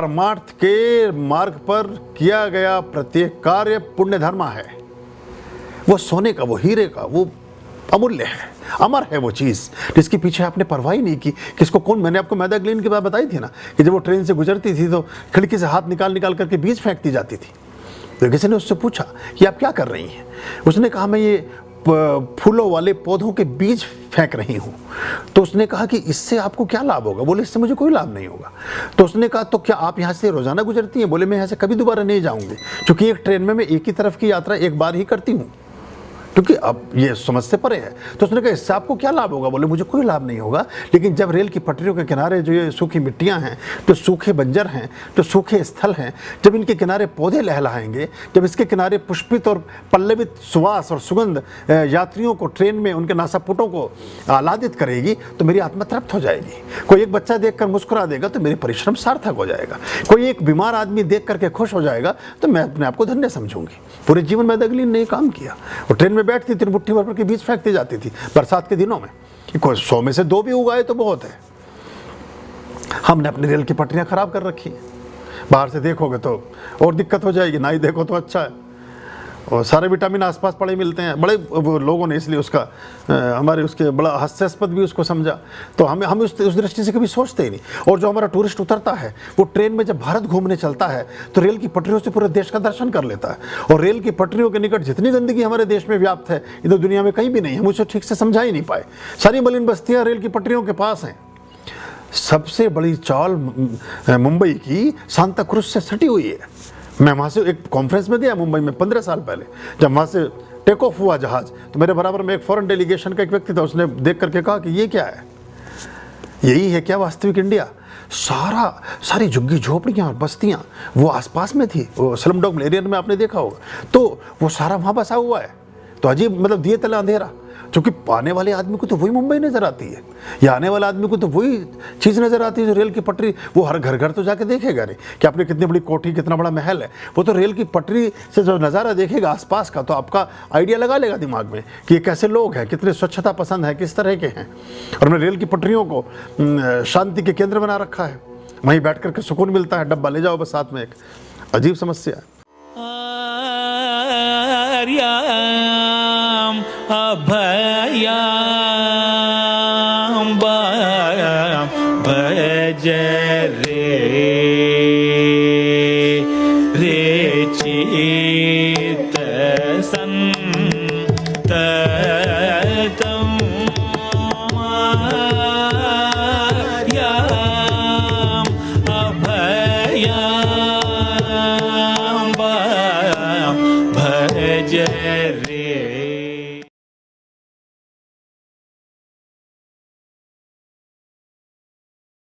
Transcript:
परमार्थ के मार्ग पर किया गया प्रत्येक कार्य पुण्य धर्म है। वो सोने का, वो हीरे का, वो अमूल्य है, अमर है वो चीज़ जिसके पीछे आपने परवाह ही नहीं की किसको कौन। मैंने आपको मैदा ग्लीन की बात बताई थी ना कि जब वो ट्रेन से गुजरती थी तो खिड़की से हाथ निकाल निकाल करके बीज फेंकती जाती थी। तो किसी ने उससे पूछा कि आप क्या कर रही हैं? उसने कहा मैं ये फूलों वाले पौधों के बीज फेंक रही हूँ। तो उसने कहा कि इससे आपको क्या लाभ होगा? बोले इससे मुझे कोई लाभ नहीं होगा। तो उसने कहा तो क्या आप यहाँ से रोजाना गुजरती हैं? बोले मैं यहाँ से कभी दोबारा नहीं जाऊँगी, क्योंकि एक ट्रेन में मैं एक ही तरफ की यात्रा एक बार ही करती हूँ, क्योंकि अब ये समझ से परे है। तो उसने कहा इससे आपको क्या लाभ होगा? बोले मुझे कोई लाभ नहीं होगा, लेकिन जब रेल की पटरियों के किनारे जो ये सूखी मिट्टियां हैं, जो सूखे बंजर हैं, जो सूखे स्थल हैं, जब इनके किनारे पौधे लहलहाएंगे, जब इसके किनारे पुष्पित और पल्लवित सुवास और सुगंध यात्रियों को ट्रेन में उनके नासापुटों को आह्लादित करेगी, तो मेरी आत्मा तृप्त हो जाएगी। कोई एक बच्चा देख कर मुस्कुरा देगा तो मेरे परिश्रम सार्थक हो जाएगा। कोई एक बीमार आदमी देख करके खुश हो जाएगा तो मैं अपने आप को धन्य समझूंगी। पूरे जीवन में मैदा ग्लीन ने काम किया। वो ट्रेन में बैठती थी, मुट्ठी भर के बीज फेंकती जाती थी बरसात के दिनों में। 100 में से 2 भी उगाए तो बहुत है। हमने अपनी रेल की पटरियां खराब कर रखी हैं। बाहर से देखोगे तो और दिक्कत हो जाएगी, ना ही देखो तो अच्छा है। और सारे विटामिन आसपास पड़े मिलते हैं। बड़े वो लोगों ने इसलिए उसका हमारे उसके बड़ा हास्यास्पद भी उसको समझा। तो हम उस दृष्टि से कभी सोचते ही नहीं। और जो हमारा टूरिस्ट उतरता है वो ट्रेन में जब भारत घूमने चलता है तो रेल की पटरियों से पूरे देश का दर्शन कर लेता है। और रेल की पटरियों के निकट जितनी गंदगी हमारे देश में व्याप्त है इधर दुनिया में कहीं भी नहीं। हम उसे ठीक से समझा ही नहीं पाए। सारी मलिन बस्तियाँ रेल की पटरियों के पास हैं। सबसे बड़ी चाल मुंबई की सांता क्रूज से सटी हुई है। मैं वहाँ से एक कॉन्फ्रेंस में गया मुंबई में 15 साल पहले। जब वहाँ से टेक ऑफ हुआ जहाज़ तो मेरे बराबर में एक फॉरेन डेलीगेशन का एक व्यक्ति था। उसने देख करके कहा कि ये क्या है? यही है क्या वास्तविक इंडिया? सारी झुग्गी झोपड़ियाँ और बस्तियाँ वो आसपास में थी। वो स्लम डॉग एरिया में आपने देखा होगा। तो वो सारा वहाँ बसा हुआ है। तो अजीब, मतलब दिए तले अंधेरा। क्योंकि आने वाले आदमी को तो वही मुंबई नजर आती है, या आने वाले आदमी को तो वही चीज़ नजर आती है जो रेल की पटरी। वो हर घर तो जाके देखेगा नहीं कि आपने कितनी बड़ी कोठी, कितना बड़ा महल है। वो तो रेल की पटरी से जो नज़ारा देखेगा आसपास का, तो आपका आइडिया लगा लेगा दिमाग में कि ये कैसे लोग हैं, कितने स्वच्छता पसंद है, किस तरह के हैं। और हमने रेल की पटरियों को शांति के केंद्र बना रखा है। वहीं बैठ करके सुकून मिलता है। डब्बा ले जाओ बस साथ में। एक अजीब समस्या है। अभयाम भज रे चित संततम अभयाम भज रे